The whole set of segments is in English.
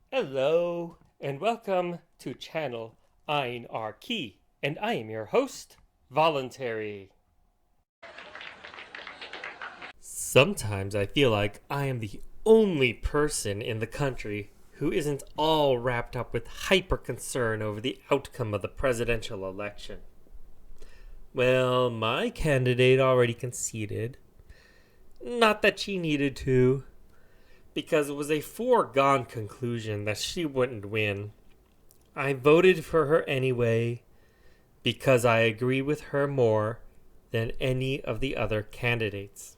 Hello, and welcome to channel Ein Our Key, and I am your host, Voluntary. Sometimes I feel like I am the only person in the country who isn't all wrapped up with hyper concern over the outcome of the presidential election. Well, my candidate already conceded. Not that she needed to, because it was a foregone conclusion that she wouldn't win. I voted for her anyway because I agree with her more than any of the other candidates.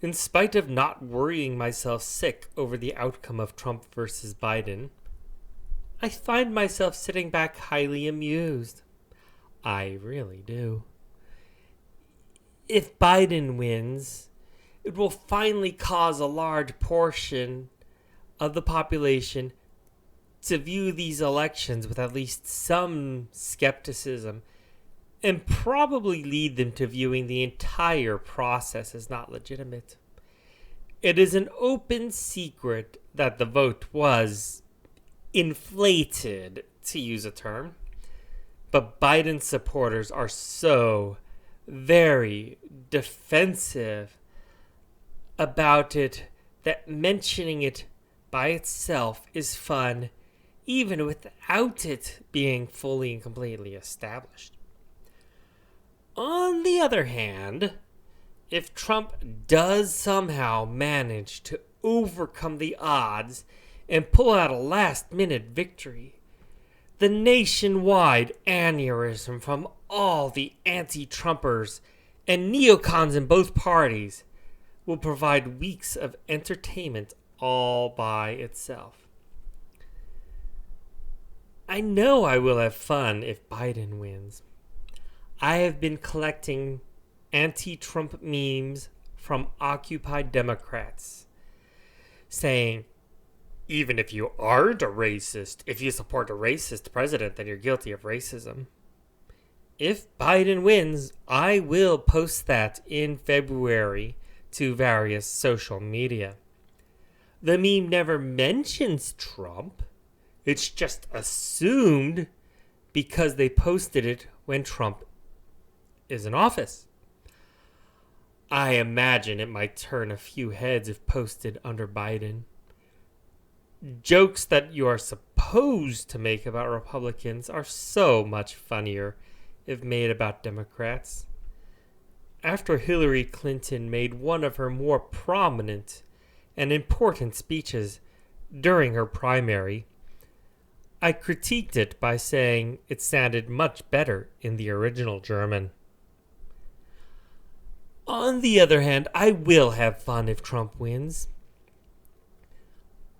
In spite of not worrying myself sick over the outcome of Trump versus Biden, I find myself sitting back highly amused. I really do. If Biden wins, it will finally cause a large portion of the population to view these elections with at least some skepticism and probably lead them to viewing the entire process as not legitimate. It is an open secret that the vote was inflated, to use a term, but Biden supporters are so very defensive about it that mentioning it by itself is fun, even without it being fully and completely established. On the other hand, if Trump does somehow manage to overcome the odds and pull out a last-minute victory, the nationwide aneurysm from all the anti-Trumpers and neocons in both parties will provide weeks of entertainment all by itself. I know I will have fun if Biden wins. I have been collecting anti-Trump memes from Occupy Democrats saying, even if you aren't a racist, if you support a racist president, then you're guilty of racism. If Biden wins, I will post that in February to various social media. The meme never mentions Trump. It's just assumed because they posted it when Trump is in office. I imagine it might turn a few heads if posted under Biden. Jokes that you are supposed to make about Republicans are so much funnier if made about Democrats. After Hillary Clinton made one of her more prominent and important speeches during her primary, I critiqued it by saying it sounded much better in the original German. On the other hand, I will have fun if Trump wins.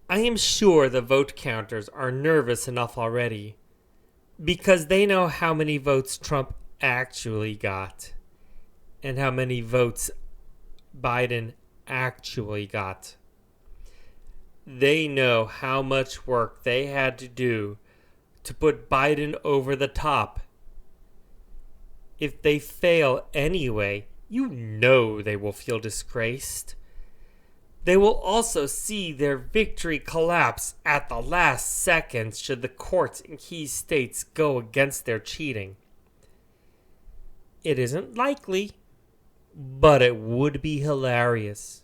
I am sure the vote counters are nervous enough already because they know how many votes Trump actually got and how many votes Biden actually got. They know how much work they had to do to put Biden over the top. If they fail anyway, you know they will feel disgraced. They will also see their victory collapse at the last second should the courts in key states go against their cheating. It isn't likely, but it would be hilarious.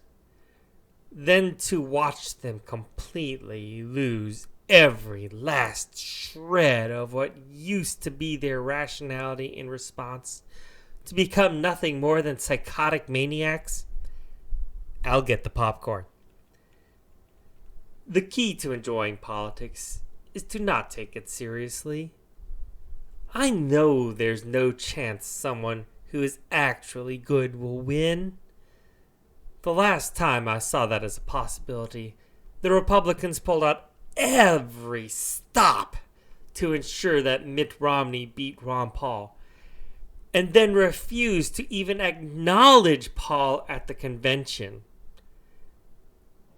Then to watch them completely lose every last shred of what used to be their rationality in response, to become nothing more than psychotic maniacs, I'll get the popcorn. The key to enjoying politics is to not take it seriously. I know there's no chance someone who is actually good will win. The last time I saw that as a possibility, the Republicans pulled out every stop to ensure that Mitt Romney beat Ron Paul, and then refused to even acknowledge Paul at the convention.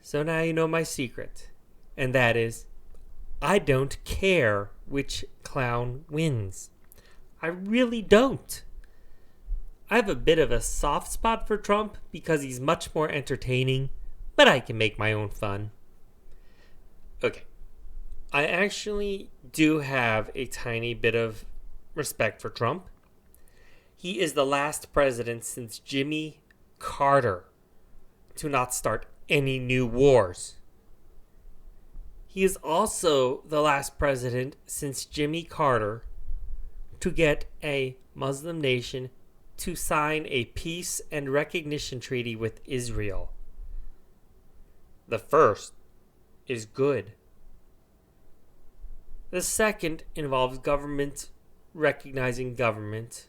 So now you know my secret, and that is, I don't care which clown wins. I really don't. I have a bit of a soft spot for Trump because he's much more entertaining, but I can make my own fun. Okay. I actually do have a tiny bit of respect for Trump. He is the last president since Jimmy Carter to not start any new wars. He is also the last president since Jimmy Carter to get a Muslim nation to sign a peace and recognition treaty with Israel. The first is good. The second involves government recognizing government,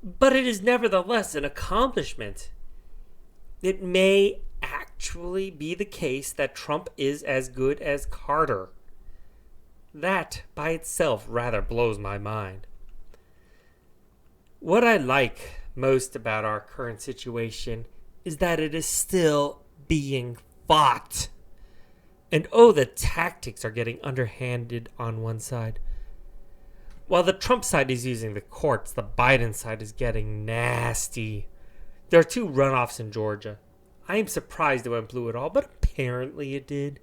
but it is nevertheless an accomplishment. It may actually be the case that Trump is as good as Carter. That by itself rather blows my mind. What I like most about our current situation is that it is still being fought. And oh, the tactics are getting underhanded on one side. While the Trump side is using the courts, the Biden side is getting nasty. There are 2 runoffs in Georgia. I am surprised it went blue at all, but apparently it did.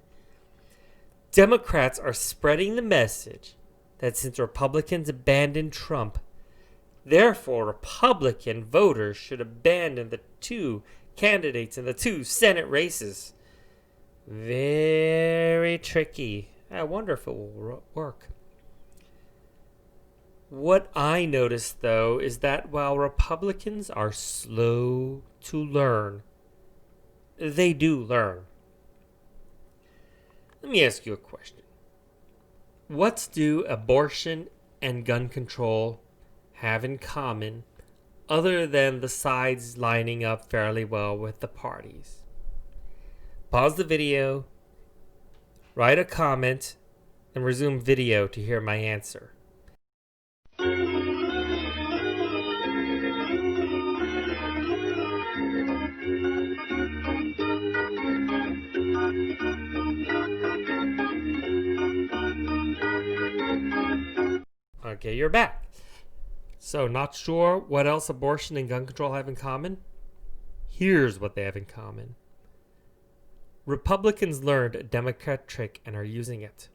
Democrats are spreading the message that since Republicans abandoned Trump, therefore Republican voters should abandon the 2 candidates in the 2 Senate races. Very tricky. I wonder if it will work. What I noticed, though, is that while Republicans are slow to learn, they do learn. Let me ask you a question. What do abortion and gun control have in common other than the sides lining up fairly well with the parties? Pause the video, write a comment, and resume video to hear my answer. Okay, you're back. So, not sure what else abortion and gun control have in common? Here's what they have in common. Republicans learned a Democrat trick and are using it.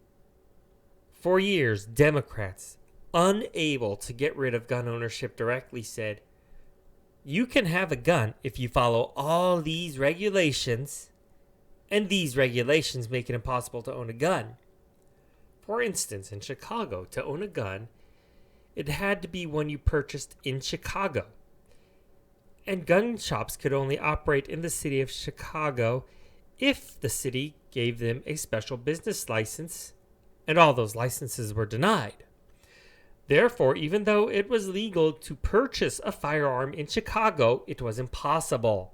For years, Democrats, unable to get rid of gun ownership directly, said, you can have a gun if you follow all these regulations, and these regulations make it impossible to own a gun. For instance, in Chicago, to own a gun, it had to be one you purchased in Chicago. And gun shops could only operate in the city of Chicago if the city gave them a special business license, and all those licenses were denied. Therefore, even though it was legal to purchase a firearm in Chicago, it was impossible.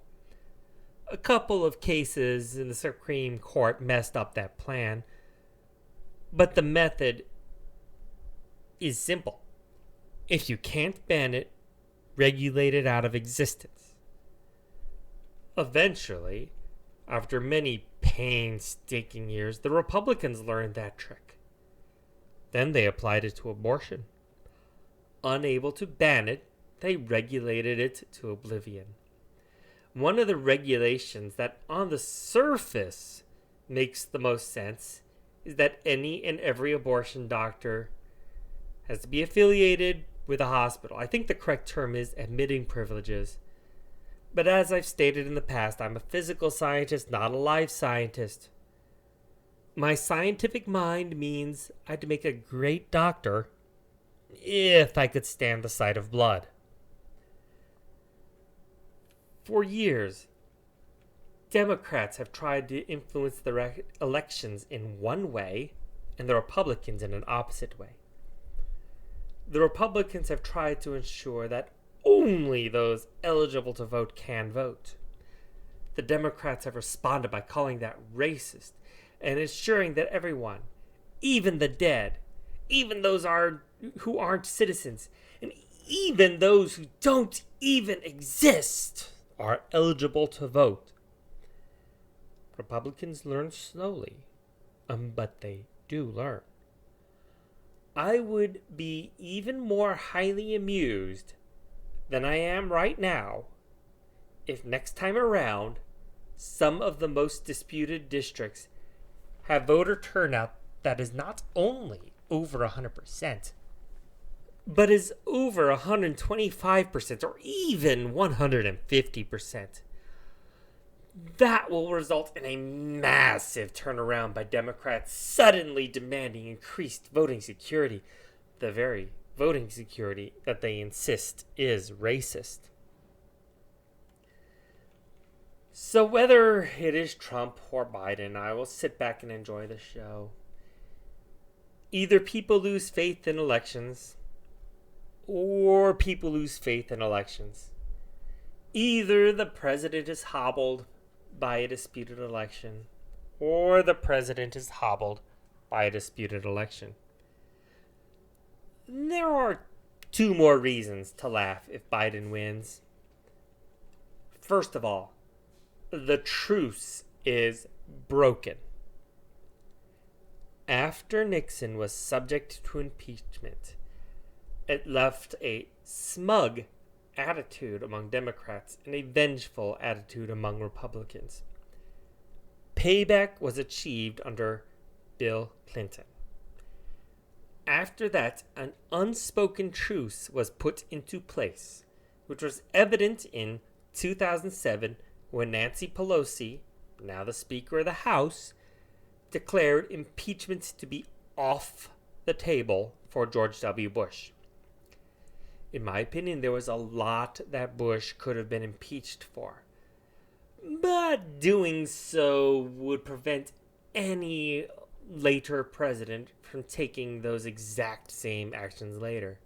A couple of cases in the Supreme Court messed up that plan, but the method is simple. If you can't ban it, regulate it out of existence. Eventually, after many painstaking years, the Republicans learned that trick. Then they applied it to abortion. Unable to ban it, they regulated it to oblivion. One of the regulations that on the surface makes the most sense is that any and every abortion doctor has to be affiliated with a hospital. I think the correct term is admitting privileges. But as I've stated in the past, I'm a physical scientist, not a life scientist. My scientific mind means I had to make a great doctor if I could stand the sight of blood. For years, Democrats have tried to influence the elections in one way and the Republicans in an opposite way. The Republicans have tried to ensure that only those eligible to vote can vote. The Democrats have responded by calling that racist and ensuring that everyone, even the dead, even those who aren't citizens, and even those who don't even exist, are eligible to vote. Republicans learn slowly, but they do learn. I would be even more highly amused than I am right now if next time around some of the most disputed districts have voter turnout that is not only over 100%, but is over 125% or even 150%. That will result in a massive turnaround by Democrats suddenly demanding increased voting security, the very voting security that they insist is racist. So whether it is Trump or Biden, I will sit back and enjoy the show. Either people lose faith in elections, or people lose faith in elections. Either the president is hobbled by a disputed election, or the president is hobbled by a disputed election. There are two more reasons to laugh if Biden wins. First of all, the truce is broken. After Nixon was subject to impeachment, it left a smug attitude among Democrats and a vengeful attitude among Republicans. Payback was achieved under Bill Clinton. After that, an unspoken truce was put into place, which was evident in 2007 when Nancy Pelosi, now the Speaker of the House, declared impeachment to be off the table for George W. Bush. In my opinion, there was a lot that Bush could have been impeached for. But doing so would prevent any later president from taking those exact same actions later.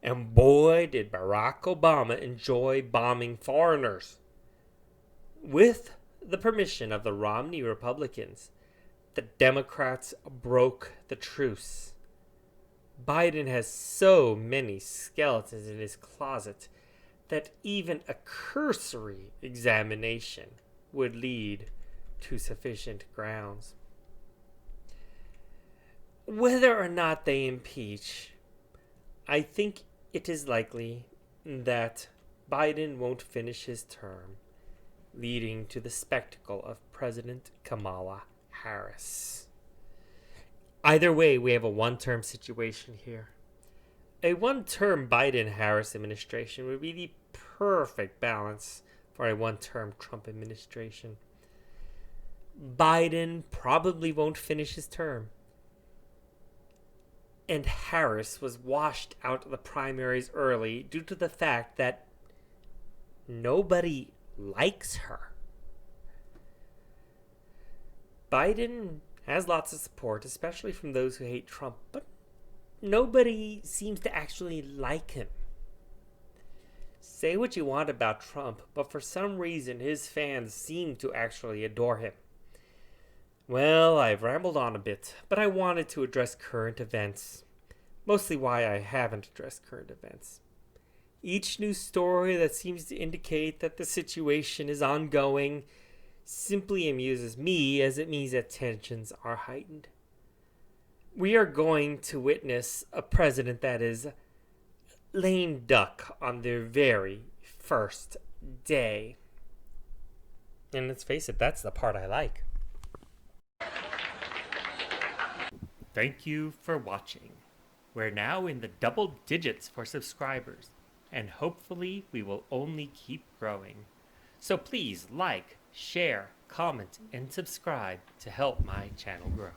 And boy, did Barack Obama enjoy bombing foreigners. With the permission of the Romney Republicans, the Democrats broke the truce. Biden has so many skeletons in his closet that even a cursory examination would lead to sufficient grounds. Whether or not they impeach, I think it is likely that Biden won't finish his term, leading to the spectacle of President Kamala Harris. Either way, we have a one-term situation here. A one-term Biden-Harris administration would be the perfect balance for a one-term Trump administration. Biden probably won't finish his term. And Harris was washed out of the primaries early due to the fact that nobody likes her. Biden has lots of support, especially from those who hate Trump, but nobody seems to actually like him. Say what you want about Trump, but for some reason his fans seem to actually adore him. Well, I've rambled on a bit, but I wanted to address current events. Mostly why I haven't addressed current events. Each news story that seems to indicate that the situation is ongoing simply amuses me, as it means that tensions are heightened. We are going to witness a president that is lame duck on their very first day. And let's face it, that's the part I like. Thank you for watching. We're now in the double digits for subscribers, and hopefully we will only keep growing. So please like, share, comment, and subscribe to help my channel grow.